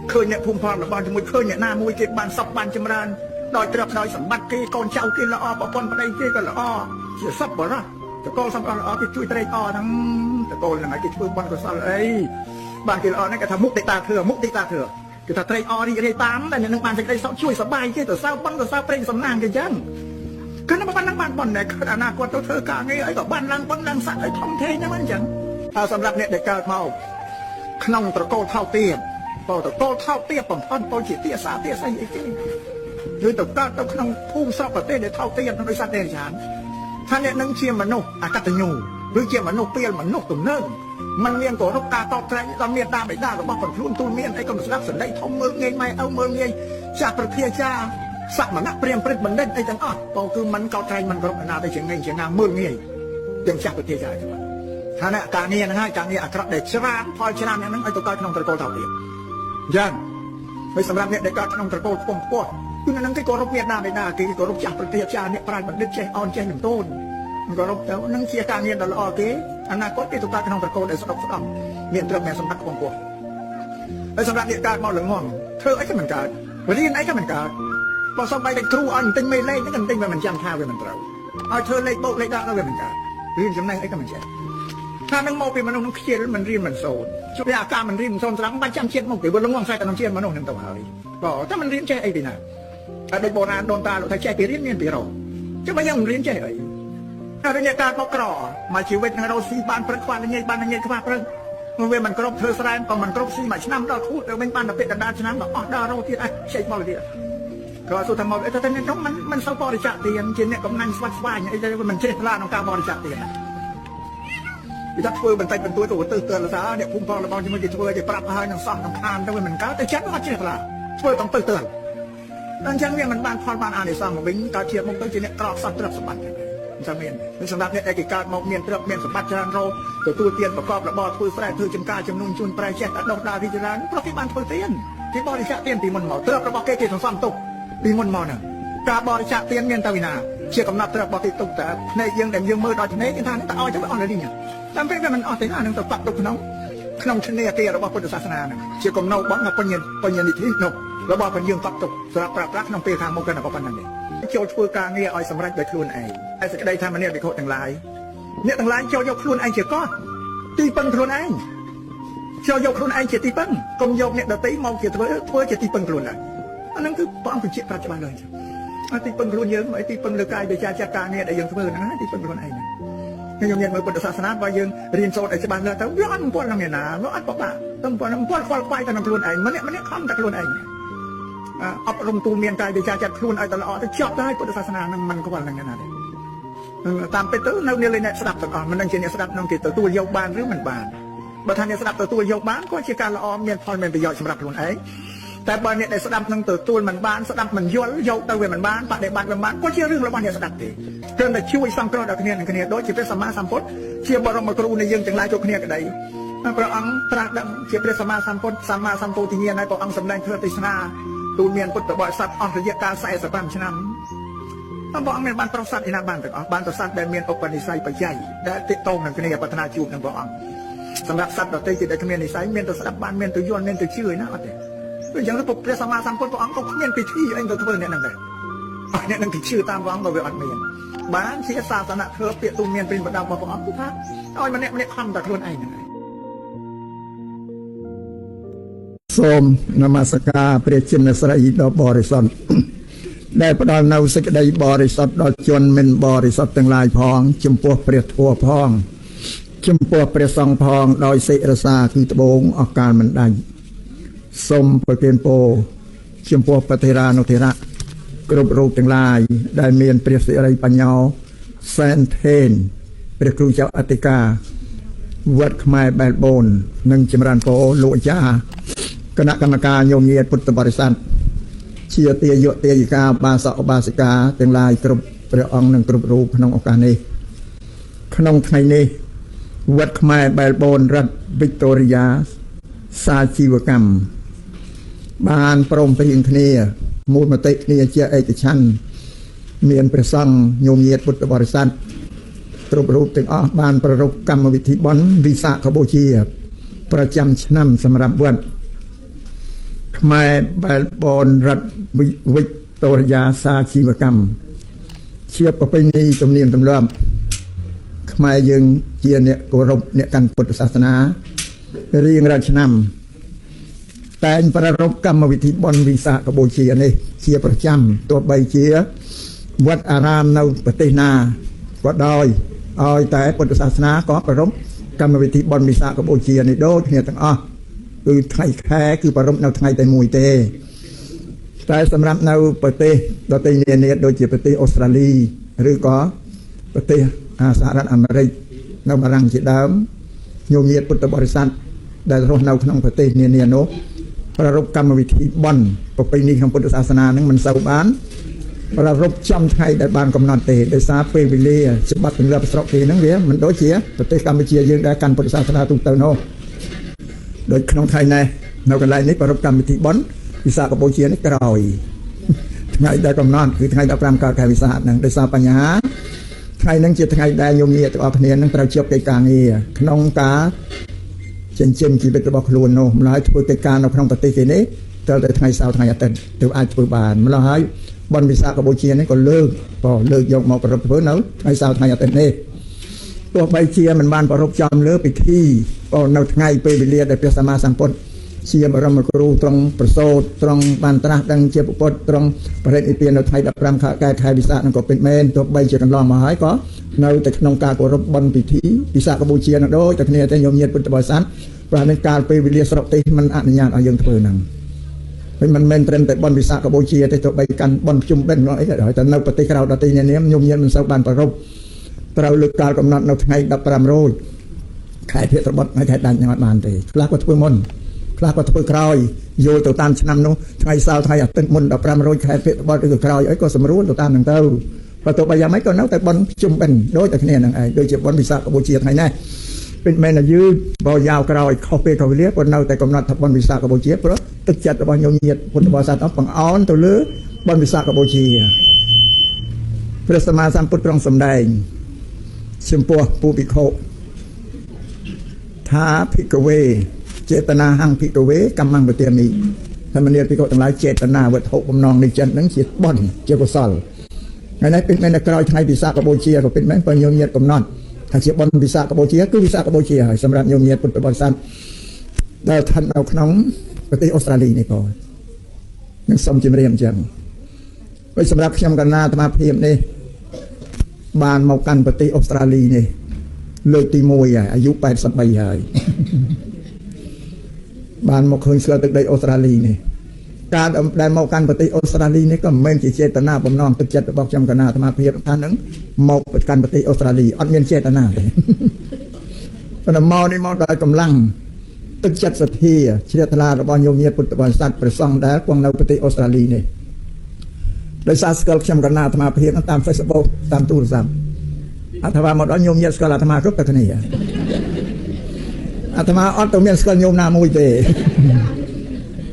ឃើញអ្នកភូមិផងរបស់ជាមួយឃើញអ្នកណាមួយគេបានសពបានចម្រើនដោយទ្រព្យដោយសម្បត្តិគេកូនចៅគេល្អប្រពន្ធប្តីគេក៏ល្អជាសពបរោះតកូលសម្បត្តិល្អគេជួយត្រេកអរហ្នឹងតកូលហ្នឹងឲ្យគេធ្វើបុណ្យកុសលអីបានគេល្អហ្នឹងគេថាមុខតិតាធឿគេថាត្រេកអររីករាយតាមតែអ្នកនឹងបានសេចក្តីសុខជួយសប្បាយគេទៅសើបុណ្យទៅសើព្រេងសំណាងគេចឹងគឺនៅបាននឹងបានបុណ្យតែអនាគតទៅធ្វើការងារអីក៏បានឡើងបុណ្យឡើងស័ក្តិឲ្យធំធេងហ្នឹងអញ្ចឹងហើយសម្រាប់អ្នកដែលកើតមកក្នុងត្រកូលថោកទាបបើតកូលថោកទាបបំផុតទៅជាទាសាទាស្អីអីគេឬទៅកើតទៅក្នុងភូមិស្រុកប្រទេសដែលថោកទាបដោយសត្វទេចានថាអ្នកនឹងជាមនុស្សអកតញ្ញូឬជាមនុស្សពេលមនុស្សទំនើងมันមានគោរពការតបត្រែងដល់មានតាបិតារបស់ខ្លួនទូលមានអីក៏មិនស្ដាប់សម្ដីធំមើលងាយម៉ែឪមើលងាយចាស់ប្រធាចាសមណៈព្រាមព្រឹទ្ធបណ្ឌិតអីទាំងអស់បើគឺមិនកោតត្រែងមិនគ្រប់ណាទៅជាងាយជាណាមើលងាយទាំងចាស់ប្រធាចាថាអ្នកការងារហ្នឹងហើយការងារអាក្រក់ដែលច្រើនផលច្រើនហ្នឹងឲ្យទៅកើតក្នុងត្រកូលថោកទាបយ៉ាងហើយសម្រាប់អ្នកដែលកើតក្នុងត្រកូលខ្ពង់ខ្ពស់គឺនៅនឹងគេគោរពមេដាបេដាគេគោរពចាស់ប្រទេសចាអ្នកប្រាជ្ញបណ្ឌិតចេះអន់ចេះនឹងតូនគោរពទៅនឹងជាការងារដ៏ល្អគេអនាគតគេទៅកើតក្នុងត្រកូលដែលស្ដុកស្ដំមានត្រឹមមានសម្បត្តិខ្ពង់ខ្ពស់ហើយសម្រាប់អ្នកកើតមកល្ងងធ្វើអីក៏មិនកើតរៀនអីក៏មិនកើតបើសំបីតែគ្រូអញទិញមេលេខហ្នឹងក៏ទិញវាមិនចាំថាវាមិនត្រូវឲ្យធ្វើលេខបូកលេខដាក់ទៅវាមិនកើតរៀនចំណេះអីក៏មិនចេះថានឹងមកពីមនុស្សនឹងខ្ជិលមិនរៀនមិនសូត្រជួយអាការមិនរៀនមិនសូត្រស្រាំបាច់ចាំជាតិមកពីវាល្ងងខ្សែតែក្នុងជាតិមនុស្សនឹងទៅហើយបើតែមិនរៀនចេះអីពីណាតែដូចបុរាណដូនតាលោកថាចេះពីរៀនមានពីរកចុះបើយើងមិនរៀនចេះអីហើយអ្នកកើតមកក្រមកជីវិតនឹងរស់ស៊ីបានព្រឹកខ្វះល្ងាចបានល្ងាចខ្វះព្រឹកមកវាមិនគ្រប់ធ្វើស្រែក៏មិនគ្រប់ស៊ីមួយឆ្នាំដល់ខួបទៅវិញបានតែពាក់កណ្ដាលឆ្នាំដល់អស់ដល់រស់ទៀតខ្ចីមកទៀតក៏សួរថាមកតែអ្នកនោះមិនសូវបរិច្ចាគទានជាអ្នកកំណាញ់ស្វាត់ស្វាញអីទៅមិនចេះថ្លាក្នុងការបរិច្ចាគទានវាថាធ្វើបន្តិចបន្តួចទៅទៅទៅថាអ្នកភូមិផងរបស់ជាមួយគេធ្វើគេប្រាប់ហើយនឹងសោះនឹងខានទៅវាមិនកើតតែចិត្តអត់ចេះថ្លាធ្វើต้องទៅដល់អញ្ចឹងវាមិនបានផលបានអានិសង្សមកវិញកើតជាមកទៅជាអ្នកក្រក់សត្វទ្រព្យសម្បត្តិចាំមានសម្រាប់អ្នកដែលគេកើតមកមានទ្រព្យមានសម្បត្តិច្រើនរោទទួលទានប្រកបរបរធ្វើស្រែធ្វើចំការចំនួនជួនប្រែចេះតែដុសដារីច្រើនព្រោះគេបានធ្វើទានគេបរិច្ចាគទានពីមុនមកទ្រព្យរបស់គេសន្សំទុកពីមុនមកហ្នឹងការបរិច្ចាគទានមានទៅវិណាជាកំណត់ទ្រព្យរបស់គេទុកតែភ្នែកយើងដែលយើងមើលដល់ភ្នែកគេថាតែឲ្យទៅអស់លីងតាមពេលវាមិនអស់ទេអានឹងទៅបាក់ទុកក្នុង ក្នុងឈ្នះទេរបស់ពុទ្ធសាសនាហ្នឹងជាគំនោបងបញ្ញនិធិនោះរបស់បញ្យើងកត់ទុកសម្រាប់ប្រើប្រាស់ក្នុងពេលខាងមុខក៏ប៉ុណ្ណឹងទេចូលធ្វើការងារឲ្យសម្រេចដោយខ្លួនឯងហើយសេចក្តីថាមនាភិក្ខុទាំងឡាយអ្នកទាំងឡាយចូលយកខ្លួនឯងជាកោះទីពឹងខ្លួនឯងចូលយកខ្លួនឯងជាទីពឹងកុំយកអ្នកដទៃមកជាធ្វើជាទីពឹងខ្លួនដែរអាហ្នឹងគឺព្រះអង្គបញ្ជាក់ប្រាប់ច្បាស់ហើយទីពឹងខ្លួនយើងមិនទីពឹងលើកាយដោយចាការងារដែលយើងធ្វើហ្នឹងណាទីពឹងខ្លួនឯងខ្ញុំមានមើលពុទ្ធសាសនាបើយើងរៀនសូត្រឲ្យច្បាស់លើទៅវាអត់ពាល់នឹងអ្នកណាវាអត់បបាក់ទៅពាល់ខ្វល់ខ្វាយទៅនឹងខ្លួនឯងម្នាក់ខំតែខ្លួនឯងអប់រំទូមានកាយដោយចាខ្លួនឲ្យតែល្អទៅចប់ទៅពុទ្ធសាសនាហ្នឹងមិនខ្វល់នឹងអ្នកណាទេតាមពិតទៅនៅនាលអ្នកស្ដាប់ទាំងអស់មិនដឹងជាអ្នកស្ដាប់នឹងគេទទួលយកបានឬមិនបានបើថាអ្នកស្ដាប់ទទួលយកបានក៏ជាការល្អមានផលមានប្រយោជន៍សម្រាប់ខ្លួនឯងតែបើអ្នកដែលស្ដាប់នឹងទទួលមិនបានស្ដាប់មិនយល់យកទៅវាមិនបានបដិបត្តិមិនបានក៏ជារឿងរបស់អ្នកស្ដាប់ទេគ្រាន់តែជួយសង្គ្រោះដល់គ្នានឹងគ្នាដូចជាព្រះសម្មាសម្ពុទ្ធជាបរមគ្រូនៃយើងទាំងឡាយគ្រប់គ្នាក្តីព្រះអង្គត្រាស់ដឹងជាព្រះសម្មាសម្ពុទ្ធសម្មាសម្ពោធិញ្ញាណហើយព្រះអង្គសម្ដែងធ្វើទេសនាទូលមានពុទ្ធបរិស័ទអស់រយៈកាល45ឆ្នាំព្រះអង្គមានបានប្រសាទឯណាបានទាំងអស់បានប្រសាទដែលមានឧបនិស្ស័យបច្ច័យដែលតិតងនឹងគ្នាប្រាថ្នាជួបនឹងព្រះអង្គសម្រាប់សត្វដទៃដែលគ្មាននិស្ស័យមានទៅស្ដាប់បានមានទៅយល់មានទៅជឿឯណាអត់ទេដូចយ៉ាងទៅព្រះសម្មាសម្ពុទ្ធព្រះអង្គក៏គ្មានពិធីអីទៅធ្វើអ្នកហ្នឹងដែរអត់អ្នកនឹងគេជឿតាមព្រះអង្គក៏វាអត់មានបានជាសាសនាធ្វើពាក្យទូមានព្រិនបដៅរបស់ព្រះអង្គគឺថាឲ្យម្នាក់ខំតែខ្លួនឯងហ្នឹងឯងសូមនមស្ការព្រះចិនស្រីដ៏បរិសុទ្ធដែលផ្ដល់នៅសេចក្តីបរិសុទ្ធដល់ជនមិនបរិសុទ្ធទាំងឡាយផងចំពោះព្រះធម៌ផងចំពោះព្រះសង្ឃផងដោយសេចរសាគឺត្បូងអស់កាលមិនដាច់សូមប្រទានពរចំពោះបតិរានុធិរៈគ្រប់រូបទាំងឡាយដែលមានព្រះសិរីបញ្ញោសែនថេនព្រះគ្រូចៅអធិការវត្តខ្មែរបែលបូននិងចម្រើនពរលោកអាចារ្យគណៈកម្មការញោមញាតពុទ្ធបរិស័ទជាទាយុទាយិកាបាសកបាសិកាទាំងឡាយគ្រប់ព្រះអង្គនិងគ្រប់រូបក្នុងឱកាសនេះក្នុងថ្ងៃនេះវត្តខ្មែរបែលបូនរដ្ឋវីកតូរីយ៉ាសាជីវកម្មបានព្រមព្រៀងគ្នាមូលមតិគ្នាជាឯកច្ឆន្ទមានព្រះសង្ឃញោមញាតពុទ្ធបរិស័ទគ្រប់រូបទាំងអស់បានប្រារព្ធកម្មវិធីបុណ្យវិសាខបូជាប្រចាំឆ្នាំសម្រាប់វត្តខ្មែរបែលបូនរដ្ឋវីកតូរីយ៉ាសាជីវកម្មជាប្រពៃណីទំនៀមទម្លាប់ខ្មែរយើងជាអ្នកគោរពអ្នកកាន់ពុទ្ធសាសនារៀងរាល់ឆ្នាំតែងប្រារព្ធកម្មវិធីបុណ្យវិសាខបូជានេះជាប្រចាំទោះបីជាវត្តអារាមនៅប្រទេសណាក៏ដោយឲ្យតែពុទ្ធសាសនាក៏ប្រារព្ធកម្មវិធីបុណ្យវិសាខបូជានេះដូចគ្នាទាំងអស់គឺថ្ងៃខែគឺប្រារព្ធនៅថ្ងៃតែមួយទេតែសម្រាប់នៅប្រទេសដទៃនានាដូចជាប្រទេសអូស្ត្រាលីឬក៏ប្រទេសសហរដ្ឋអាមេរិកនៅបារាំងជាដើមញោមញាតពុទ្ធបរិស័ទដែលរស់នៅក្នុងប្រទេសនានានោះប្រារព្ធកម្មវិធីបុណ្យប្រពៃណីក្នុងពុទ្ធសាសនានឹងមិនសូវបានប្រារព្ធចំថ្ងៃដែលបានកំណត់ទេដោយសារពេលវេលាច្បាប់ទម្លាប់ស្រុកគេហ្នឹងវាមិនដូចជាប្រទេសកម្ពុជាយើងដែលកាន់ពុទ្ធសាសនាទូទៅនោះដូចក្នុងថ្ងៃនេះនៅកន្លែងនេះប្រារព្ធកម្មវិធីបុណ្យវិសាខបូជានេះក្រោយថ្ងៃដែលកំណត់គឺថ្ងៃ15កើតខែវិសាខហ្នឹងដោយសារបញ្ហាថ្ងៃហ្នឹងជាថ្ងៃដែលញោមញាតទាំងអស់គ្នានឹងត្រូវជាប់កិច្ចការងារក្នុងការចិញ្ចឹមជីវិតរបស់ខ្លួននោះម្ល៉េះធ្វើកិច្ចការនៅក្នុងប្រទេសគេនេះត្រូវតែថ្ងៃសៅរ៍ថ្ងៃអាទិត្យទើបអាចធ្វើបានម្ល៉េះហើយបុណ្យវិសាខបូជានេះក៏លើកយកមកប្រារព្ធធ្វើនៅថ្ងៃសៅរ៍ថ្ងៃអាទិត្យនេះទោះបីជាមិនបានប្រារព្ធចំលើពិធីក៏នៅថ្ងៃពេលវេលាដែលព្រះសម្មាសម្ពុទ្ធជាបរមគ្រូត្រង់ប្រសូតត្រង់បានត្រាស់ដឹងជាពុទ្ធត្រង់បរិនិព្វាននៅថ្ងៃ15ខែវិសាខនឹងក៏ពិតមែនទោះបីជាកន្លងមកហើយក៏នៅតែក្នុងការគោរពបុណ្យពិធីវិសាខបូជានឹងដូចតែគ្នាតែញោមញាតពុទ្ធបរិស័ទព្រោះមានកាលពេលវេលាស្រុកទេសមិនអនុញ្ញាតឲ្យយើងធ្វើហ្នឹងវិញមិនមែនត្រឹមតែបុណ្យវិសាខបូជាទេទោះបីកាន់បុណ្យជុំបិណ្ឌអីក៏ដោយតែនៅប្រទេសក្រៅដទៃនានាញោមញាតមិនសូវបានប្រារព្ធត្រូវលើកកាលកំណត់នៅថ្ងៃ15រោចខែភទ្របទថ្ងៃខែដាច់នឹងអត់បានទេខ្លះក៏ធ្វើមុនខ្លះក៏ធ្វើក្រោយយល់ទៅតាមឆ្នាំនោះថ្ងៃសៅរ៍ថ្ងៃអាទិត្យមុន15រោចខែភទ្របទឬក៏ក្រោយអីក៏សម្រួលទៅតាមនឹងទៅបើទោះបីយ៉ាងម៉េចក៏នៅតែបុណ្យជុំបិណ្ឌដូចតែគ្នានឹងឯងដូចជាបុណ្យវិសាខបូជាថ្ងៃនេះពិតមែនតែយឺតបើយ៉ាវក្រោយខុសពេលវេលាក៏នៅតែកំណត់ថាបុណ្យវិសាខបូជាព្រោះទឹកចិត្តរបស់ញោមញាតពុទ្ធបរិស័ទអស់បង្អោនទៅលើបុណ្យវិសាខបូជាព្រះសម្មាសម្ពុទ្ធទ្រង់សម្ដែងចំពោះពុទ្ធភិក្ខុ ថាភិក្ខវេចេតនាហង្ភិក្ខវេកម្មੰបទាមិថាមនាភិក្ខុទាំងឡាយចេតនាវត្ថុបំណងនៃចិត្តហ្នឹងជាបុណ្យជាកុសលថ្ងៃនេះពេលនៅក្រោយថ្ងៃវិសាខបូជាក៏ពិតមែនបើញោមញាតកំណត់ថាជាបុណ្យវិសាខបូជាគឺវិសាខបូជាហើយសម្រាប់ញោមញាតពុទ្ធបរិស័ទដែលស្ថិតនៅក្នុងប្រទេសអូស្ត្រាលីនេះក៏នឹងសូមជម្រាបអញ្ចឹងហើយសម្រាប់ខ្ញុំកណ្ណាអាត្មាភាពនេះបានមកកាន់ប្រទេសអូស្ត្រាលីនេះលើកទី1ហើយអាយុ83ហើយបានមកឃើញស្គាល់ទឹកដីអូស្ត្រាលីនេះការដែលមកកាន់ប្រទេសអូស្ត្រាលីនេះក៏មិនមែនជាចេតនាបំណងទឹកចិត្តរបស់ខ្ញុំកណ្ណាអាត្មាភាពថានឹងមកកាន់ប្រទេសអូស្ត្រាលីអត់មានចេតនាទេប៉ុន្តែមកនេះមកដោយកម្លាំងទឹកចិត្តសទ្ធាជ្រះថ្លារបស់ញោមញាតពុទ្ធបរិស័ទព្រះសង្ឃដែលគង់នៅប្រទេសអូស្ត្រាលីនេះដោយសារស្គាល់ខ្ញុំកណ្ណាអាត្មាភាពតាម Facebook តាមទូរស័ព្ទអាត្មាមកដល់ញោមញាតស្គាល់អាត្មាគ្រប់តែគ្នាអាត្មាអត់ទៅមានស្គាល់ញោមណាមួយទេ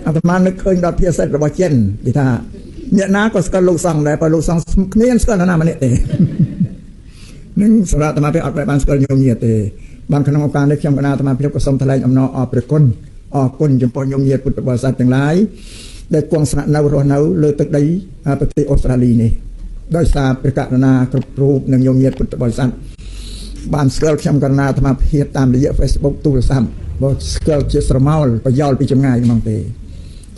អាត្មានឹកឃើញដល់ភាសារបស់ចិនគេថាអ្នកណាក៏ស្គាល់លោកសង្ឃដែរបើលោកសង្ឃគ្មានស្គាល់ណាម្នាក់ទេនឹងសម្រាប់អាត្មាភាពអត់បានស្គាល់ញោមញាតទេបានក្នុងឱកាសនេះខ្ញុំកណ្ណាអាត្មាភាពក៏សូមថ្លែងអំណរអរព្រះគុណអរគុណចំពោះញោមញាតពុទ្ធបរិស័ទទាំងឡាយដែលគង់ស្នាក់នៅរស់នៅលើទឹកដីប្រទេសអូស្ត្រាលីនេះដោយសារព្រះករុណាគ្រប់រូបនិងញោមញាតពុទ្ធបរិស័ទបានស្គាល់ខ្ញុំកណ្ណាអាត្មាភាពតាមរយៈ Facebook ទូរស័ព្ទបើស្គាល់ជាស្រមោលប្រយោលពីចម្ងាយហ្មងទេ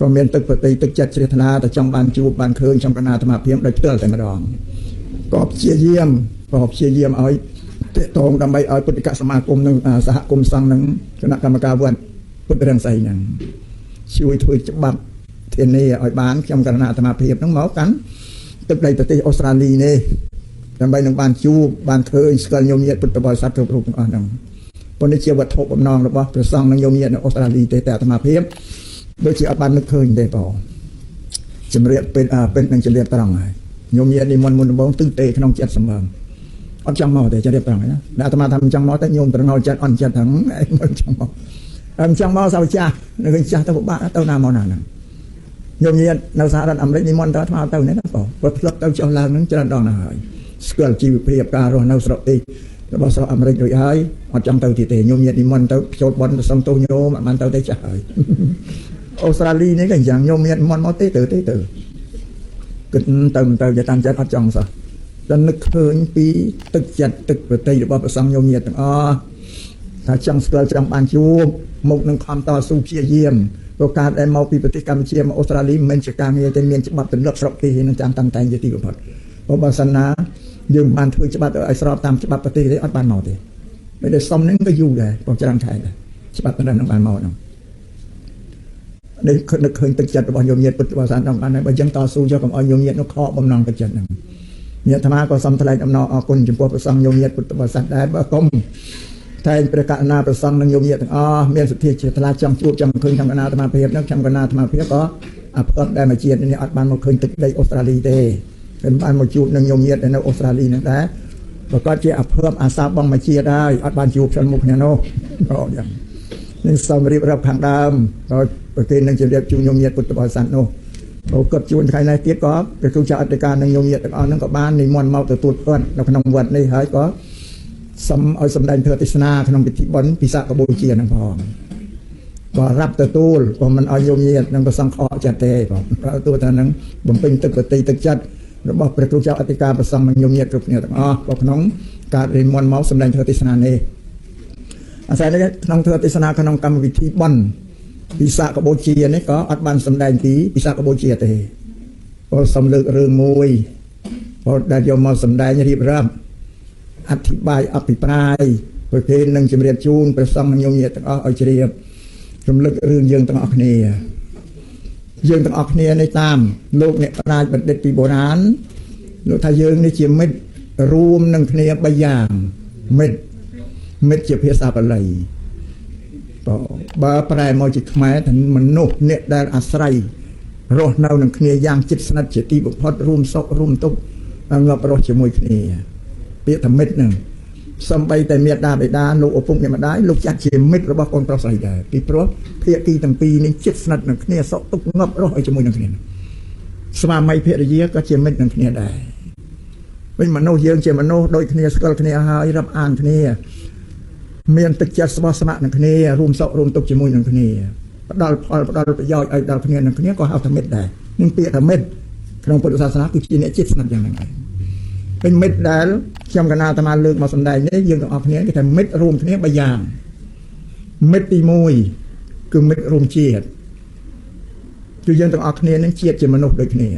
ក៏មានទឹកប្រតិទឹកចិត្តជ្រះថ្លាតែចង់បានជួបបានឃើញខ្ញុំកណ្ណាអាត្មាភាពដោយផ្ទាល់តែម្ដងក៏ព្យាយាមឲ្យតេតងដើម្បីឲ្យពុទ្ធិកសមាគមនិងសហគមន៍សង្ឃនិងគណៈកម្មការវត្តពុទ្ធរាំងសីហ្នឹងជួយធ្វើច្បាប់ធានាឲ្យបានខ្ញុំកណ្ណាអាត្មាភាពហ្នឹងមកកាន់ទឹកដីប្រទេសអូស្ត្រាលីនេះដើម្បីនឹងបានជួបបានឃើញស្គាល់ញោមញាតពុទ្ធបរិស័ទគ្រប់រូបទាំងអស់ហ្នឹងប៉ុន្តែជាវត្ថុបំណងរបស់ព្រះសង្ឃនិងញោមញាតនៅអូស្ត្រាលីទេតែអាត្មាភាពដូចជាអត់បាននឹកឃើញទេបងជំរាបពេលនឹងជំរាបត្រង់ហើយញោមញាតនេះមុនដំបូងទិសទេក្នុងចិត្តសម្បើមអត់ចង់មកទេជំរាបត្រង់ហើយណាតែអាត្មាថាមិនចង់មកតែញោមត្រងល់ចិត្តអន់ចិត្តហ្នឹងមិនចង់មកចង់មកសាវចាស់នៅវិញចាស់ទៅពិបាកទៅណាមកណាហ្នឹងញោមញាតនៅសហរដ្ឋអាមេរិកនេះមុនទៅអាត្មាទៅនេះណាបងព្រោះផ្លឹកទៅចុះឡើងហ្នឹងច្រើនដងណាស់ហើយស្គាល់ជីវភាពការរស់នៅស្រុកទីរបស់ស្រុកអាមេរិករួចហើយអត់ចង់ទៅទៀតទេញោមញាតនិមន្តទៅចូលបន់ទៅសុំទោសញោមអត់បានទៅទេចាស់ហើយអូស្ត្រាលីនេះក៏យ៉ាងញោមញាតនិមន្តមកទេទៅគិតទៅទៅតាមចិត្តអត់ចង់សោះដល់នឹកឃើញពីទឹកចិត្តទឹកប្រតិរបស់ព្រះសង្ឃញោមញាតទាំងអស់ថាចង់ស្គាល់ចង់បានជួបមុខនឹងខំតស៊ូព្យាយាមព្រោះការដែលមកពីប្រទេសកម្ពុជាមកអូស្ត្រាលីមិនមែនជាការងារតែមានច្បាប់ទម្លាប់ស្រុកទីនឹងចាំតាំងតែងជាទីបំផុតបើសិនណាយើងបានធ្វើច្បាប់ឲ្យស្របតាមច្បាប់ប្រទេសទេអត់បានមកទេមិនដែលសុំនឹងក៏យូរដែរព្រោះច្រើនខែដែរច្បាប់ប៉ុណ្ណឹងបានមកហ្នឹងនេះនឹកឃើញទឹកចិត្តរបស់ញោមញាតពុទ្ធបរិស័ទហ្នឹងបានហើយបើយើងតស៊ូយកកុំឲ្យញោមញាតនោះខកបំណងទឹកចិត្តហ្នឹងញាតិអាត្មាក៏សូមថ្លែងអំណរអគុណចំពោះព្រះសង្ឃញោមញាតពុទ្ធបរិស័ទដែរបើគុំតែព្រះករុណាព្រះសង្ឃនិងញោមញាតទាំងអស់មានសទ្ធាជ្រះថ្លាចង់ជួបចង់ឃើញខ្ញុំកណ្ណាអាត្មាភាពហ្នឹងខ្ញុំកណ្ណាអាត្មាភាពក៏អភ័ព្វដែលមកជាតិនេះអត់បានមកឃើញទឹកដីអូស្ត្រាលីទេមិនបានមកជួបនឹងញោមញាតនៅអូស្ត្រាលីហ្នឹងដែរប្រកាសជាអភ័ព្វអាសាបងមកជាតិហើយអត់បានជួបខ្ញុំមុខគ្នានោះក៏យ៉ាងនឹងសូមរៀបរាប់ខាងដើមក៏ប្រគេននឹងជម្រាបជូនញោមញាតពុទ្ធបរិស័ទនោះបើគាត់ជួនថ្ងៃនេះទៀតក៏ព្រះគ្រូចៅអធិការនិងញោមញាតទាំងអស់ហ្នឹងក៏បាននិមន្តមកទទួលផ្ទាត់នៅក្នុងវត្តនេះហើយក៏សូមឲ្យសម្ដែងធម៌ទេសនាក្នុងពិធីបុណ្យពិសាខបូជាហ្នឹងផងក៏រាប់ទទួលក៏មិនឲ្យញោមញាតនឹងប្រសង្ឃអកចិត្តទេបងទទួលថាហ្នឹងបំពេញទឹកប្រតិទឹកចិត្តរបស់ព្រះគ្រូចៅអធិការប្រសង្ឃនិងញោមញាតគ្រប់គ្នាទាំងអស់ក៏ក្នុងការនិមន្តមកសម្ដែងធម៌ទេសនានេះអាស្រ័យក្នុងធម៌ទេសនាក្នុងកម្មវិធីបុណ្យពិសាខបូជានេះក៏អត់បានសម្ដែងពីពិសាខបូជាទេក៏សំលើករឿងមួយក៏ដែលយកមកសម្ដែងរៀបរាប់អធិប្បាយអភិប្រាយប្រគេននឹងជំរាបជូនព្រះសង្ឃនិងញោមញាតទាំងអស់ឲ្យជ្រាបរំលឹករឿងយើងទាំងអស់គ្នានេះតាមលោកអ្នកប្រាជ្ញបណ្ឌិតពីបុរាណលោកថាយើងនេះជាមិត្តរួមនឹងគ្នា3យ៉ាងមិត្តជាភាសាបាលីបើប្រែមកជាខ្មែរថាមនុស្សអ្នកដែលអាស្រ័យរស់នៅនឹងគ្នាយ៉ាងជិតស្និទ្ធជាទីបំផុតរួមសុខរួមទុក្ខងាប់រស់ជាមួយគ្នាពាក្យថាមិត្តហ្នឹងសំបីតែមេដាបេដាលោកឪពុកម្ដាយលោកចាត់ជាមិត្តរបស់កូនប្រុសស្រីដែរពីព្រោះភាគីទាំងពីរនេះជិតស្និទ្ធនឹងគ្នាសុខទុក្ខងាប់រស់ឲ្យជាមួយនឹងគ្នាស្វាមីភរិយាក៏ជាមិត្តនឹងគ្នាដែរវិញមនុស្សយើងជាមនុស្សដូចគ្នាស្គាល់គ្នាហើយរាប់អានគ្នា មានទឹកចិត្តស្មោះស្ម័គ្រនឹងគ្នារួមសុខរួមទុក្ខជាមួយនឹងគ្នាផ្ដល់ផលផ្ដល់ប្រយោជន៍ឲ្យដល់គ្នានឹងគ្នាក៏ហៅថាមិត្តដែរនឹងពាក្យថាមិត្តក្នុងពុទ្ធសាសនាគឺជាអ្នកជិតស្និទ្ធយ៉ាងហ្នឹងឯងเป็นមិត្តដែលខ្ញុំកណាអាត្មាលើកមកសម្ដែងនេះយើងទាំងអស់គ្នាគេថាមិត្តរួមគ្នា3យ៉ាងមិត្តទី1គឺមិត្តរួមជាតិគឺយើងទាំងអស់គ្នានឹងជាតិជាមនុស្សដូចគ្នា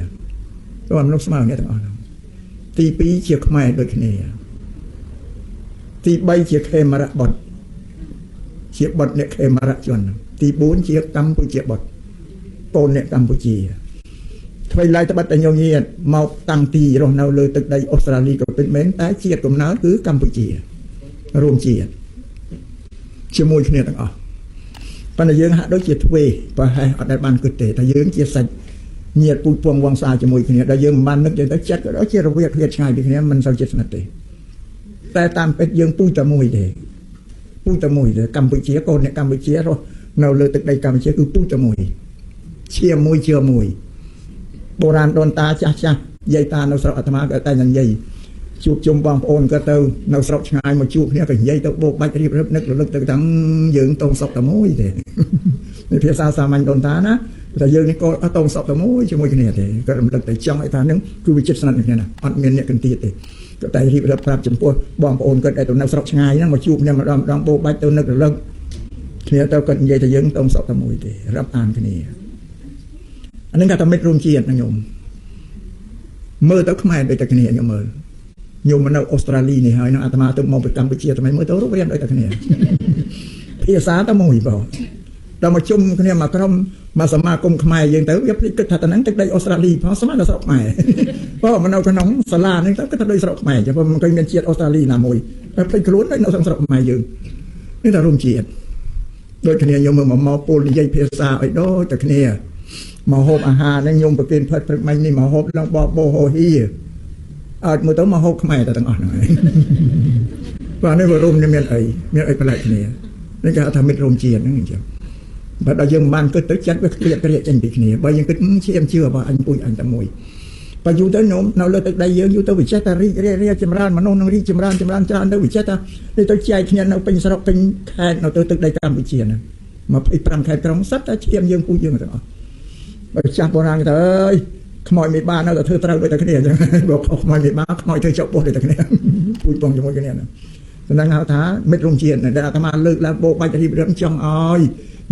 ព្រោះមនុស្សស្មើគ្នាទាំងអស់ទី2ជាខ្មែរដូចគ្នាទី3ជាខេមរៈបុត្រជាបុត្រអ្នកខេមរៈជនទី4ជាកម្ពុជាបុត្រពូនអ្នកកម្ពុជាថ្មីឡើយត្បិតតែញោមញាតមកតាំងទីរស់នៅលើទឹកដីអូស្ត្រាលីក៏ពិតមែនតែជាតិកំណើតគឺកម្ពុជារួមជាតិជាមួយគ្នាទាំងអស់ប៉ុន្តែយើងហាក់ដូចជាទ្វេប្រហែលអត់ដែលបានគិតទេតែយើងជាសាច់ញាតពូជពងវង្សាជាមួយគ្នាដែលយើងមិនបាននឹកទៅចិត្តក៏ដូចជារវាឃ្លាតឆ្ងាយពីគ្នាមិនសូវជិតស្និទ្ធទេតែតាមពិតយើងពូជតែមួយទេពូជតែមួយទេកម្ពុជាកូនអ្នកកម្ពុជារស់នៅលើទឹកដីកម្ពុជាគឺពូជតែមួយឈាមមួយជឿមួយបុរាណដូនតាចាស់យាយតានៅស្រុកអាត្មាក៏តែនិយាយជួបជុំបងប្អូនក៏ទៅនៅស្រុកឆ្ងាយមកជួបគ្នាក៏និយាយទៅបោកបាច់រៀបរឹបនឹករលឹកទៅទាំងយើងតងសុកតែមួយទេនេះភាសាសាមញ្ញដូនតាណាតែយើងនេះក៏តងសុកតែមួយជាមួយគ្នាទេក៏រំលឹកតែចង់ឲ្យថានឹងគឺវិចិត្រស្និទ្ធគ្នាណាអត់មានអ្នកកន្ទាទេក៏តែរៀបរាប់ប្រាប់ចំពោះបងប្អូនគាត់ដែលទៅនៅស្រុកឆ្ងាយហ្នឹងមកជួបគ្នាម្ដងបោកបាច់ទៅនឹករលឹកគ្នាទៅគាត់និយាយថាយើងតងសុកតែមួយទេរាប់អានគ្នាអានឹងគេថាមិត្តរួមជាតិណាញោមមើលទៅខ្មែរដូចតែគ្នាញោមមើលញោមនៅអូស្ត្រាលីនេះហើយនឹងអាត្មាទៅមកពីកម្ពុជាថ្មីមើលទៅរូបរាងដូចតែគ្នាភាសាតែមួយបងដល់មកជុំគ្នាមកក្រុមមកសមាគមខ្មែរយើងទៅវាភ្លេចគិតថាតំណែងទឹកដីអូស្ត្រាលីផងស្មើដល់ស្រុកខ្មែរបើមកនៅក្នុងសាលានេះទៅគិតថាដូចស្រុកខ្មែរចាំមិនឃើញមានជាតិអូស្ត្រាលីណាមួយតែភ្លេចខ្លួននៅក្នុងស្រុកខ្មែរយើងនេះតែរួមជាតិដូចគ្នាញោមមកពលនិយាយភាសាឲ្យដូចតែគ្នាមកហូបអាហារហ្នឹងញោមប្រគិនផិតព្រឹកមិញនេះមកហូបឡើងបបោហូហីអត់មើលទៅមកហូបខ្មែរតែទាំងអស់ហ្នឹងហើយបាទនេះវារួមមានអីប្លែកគ្នានេះគេហៅថាមិត្តរួមជាតិហ្នឹងអញ្ចឹងបើដល់យើងមិនបានគិតទៅចិត្តវាគ្រាកចេញពីគ្នាបើយើងគិតឈាមជឿបើអញពុយអញតែមួយបើយូរទៅញោមនៅលើទឹកដីយើងយូរទៅវិចេះតែរីកចម្រើនមនុស្សនឹងរីកចម្រើនច្រើនទៅវិចេះថានេះទៅចែកគ្នានៅពេញស្រុកពេញខេត្តនៅទៅទឹកដីកម្ពុជាហ្នឹង25ខេត្តក្រុងសិតតែឈាមយើងពុយយើងទាំងអស់បើចាស់បុរាណទៅអើយខ្មោចមិនបាននៅតែធ្វើត្រូវដូចតែគ្នាអញ្ចឹងបើខុសខ្មោចមិនបានខ្មោចធ្វើចោកពោះដូចតែគ្នាពូជបងជាមួយគ្នាហ្នឹងហ្នឹងហៅថាមិត្តរួមជាតិដែលអាត្មាលើកឡើងបោកបាច់រៀបរាប់ចង់ឲ្យ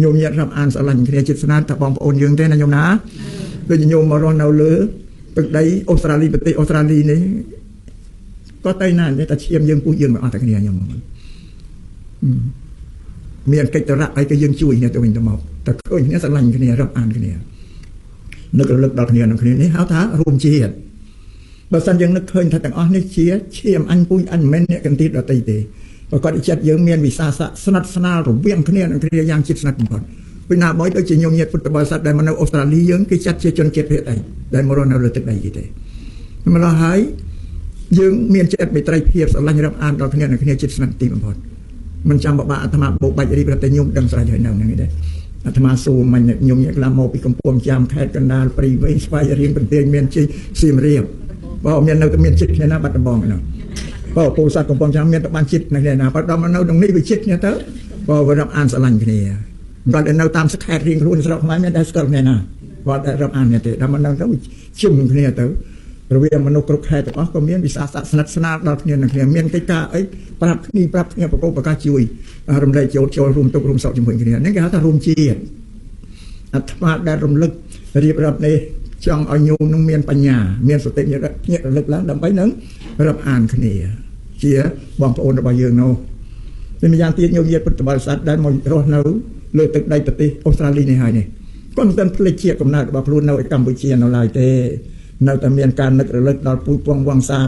ញោមញាតរាប់អានស្រឡាញ់គ្នាចិត្តស្នាថាបងប្អូនយើងទេណាញោមណាដូចញោមមករស់នៅលើទឹកដីអូស្ត្រាលីប្រទេសអូស្ត្រាលីនេះក៏តែណាតែឈាមយើងពូជយើងមិនអត់តែគ្នាញោមមានកិច្ចរៈអីក៏យើងជួយគ្នាទៅវិញទៅមកតែឃើញគ្នាស្រឡាញ់គ្នារាប់អានគ្នានឹករលឹកដល់គ្នានឹងគ្នានេះហៅថារួមជាតិបើសិនយើងនឹកឃើញថាទាំងអស់នេះជាឈាមអញពុយអញមិនមែនអ្នកកន្ទីដតីទេប្រកបចិត្តយើងមានវិសាសៈស្និទ្ធស្នាលរវាងគ្នានឹងគ្នាយ៉ាងជិតស្និទ្ធបំផុតពីណាបើដូចជាញោមញាតពុទ្ធបរិស័ទដែលមកនៅអូស្ត្រាលីយើងគេចាត់ជាជនជាតិភេទអីដែលមករស់នៅលើទឹកដីគេទេម្ល៉េះហើយយើងមានចិត្តមេត្រីភាពស្រឡាញ់រាប់អានដល់គ្នានឹងគ្នាជិតស្និទ្ធទីបំផុតមិនចាំបាក់អាត្មាបោកបាច់រៀបរាប់តែញោមដឹងស្រេចហើយនៅហ្នឹងឯងដែរអាត្មាសួរមិញញោមញាតខ្លះមកពីកំពង់ចាមខេត្តកណ្ដាលព្រៃវែងស្វាយរៀងបន្ទាយមានជ័យសៀមរាបបើមាននៅតែមានចិត្តគ្នាណាបាត់ដំបងហ្នឹងបើពូសាកំពង់ចាមមានតែបានចិត្តគ្នាណាបើដល់មកនៅក្នុងនេះវាចិត្តគ្នាទៅបើវារាប់អានស្រឡាញ់គ្នាគាត់នៅតាមខេត្តរៀងខ្លួនស្រុកខ្មែរមានតែស្គាល់គ្នាណាគាត់រាប់អានគ្នាទេដល់មកនៅទៅជុំគ្នាទៅរវាងមនុស្សគ្រប់ខេត្តទាំងអស់ក៏មានវិសាសស្និទ្ធស្នាលដល់គ្នានឹងគ្នាមានកិច្ចការអីប្រាប់គ្នាប្រកបប្រកាសជួយរំលែកចូលរួមទុករួមសុខជាមួយគ្នានេះគេហៅថារួមជាតិអាត្មាដែលរំលឹករៀបរាប់នេះចង់ឲ្យញោមនឹងមានបញ្ញាមានសតិញាក់រលឹកឡើងដើម្បីនឹងរាប់អានគ្នាជាបងប្អូនរបស់យើងនោះពីម្យ៉ាងទៀតញោមញាតិពុទ្ធបរិស័ទដែលមករស់នៅលើទឹកដីប្រទេសអូស្ត្រាលីនេះហើយនេះក៏មិនទាន់ភ្លេចជាកំណើតរបស់ខ្លួននៅកម្ពុជានៅឡើយទេនៅតែមានការនឹករលឹកដល់ពូជពងវង្សា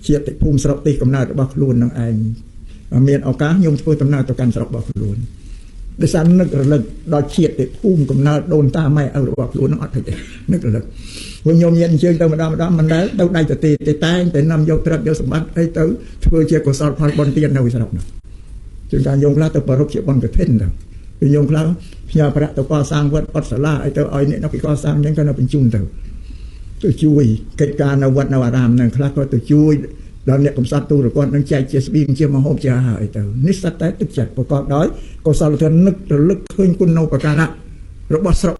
ជាតិភូមិស្រុកទីកំណើតរបស់ខ្លួននឹងឯងមានឱកាសញោមធ្វើដំណើរទៅកាន់ស្រុករបស់ខ្លួនដោយសារនឹករលឹកដល់ជាតិភូមិកំណើតដូនតាម៉ែឪរបស់ខ្លួននឹងអត់ទេនឹករលឹកវិញញោមញាតអញ្ជើញទៅម្ដងមិនដែលទៅដៃទៅទេតែងតែនាំយកទ្រព្យយកសម្បត្តិអីទៅធ្វើជាកុសលផលបុណ្យទាននៅស្រុកនោះជួនកាលញោមខ្លះទៅប្រពៃជាបុណ្យកឋិនទៅពីញោមខ្លះផ្ញើប្រាក់ទៅកសាងវត្តអត់សាលាឲ្យទៅឲ្យអ្នកនៅពីកសាងអញ្ចឹងក៏នៅបញ្ជូនទៅជួយកិច្ចការនៅវត្តនៅអារាមនឹងខ្លះក៏ទៅជួយ ដល់អ្នកកំសត់ទូរគាត់នឹងចែកជាស្បៀងជាមហូបជាអាហារអីទៅនេះសត្វតែទឹកចិត្តប្រកបដោយកុសលធម៌នឹករលឹកឃើញគុណនៅប្រការៈរបស់ស្រុក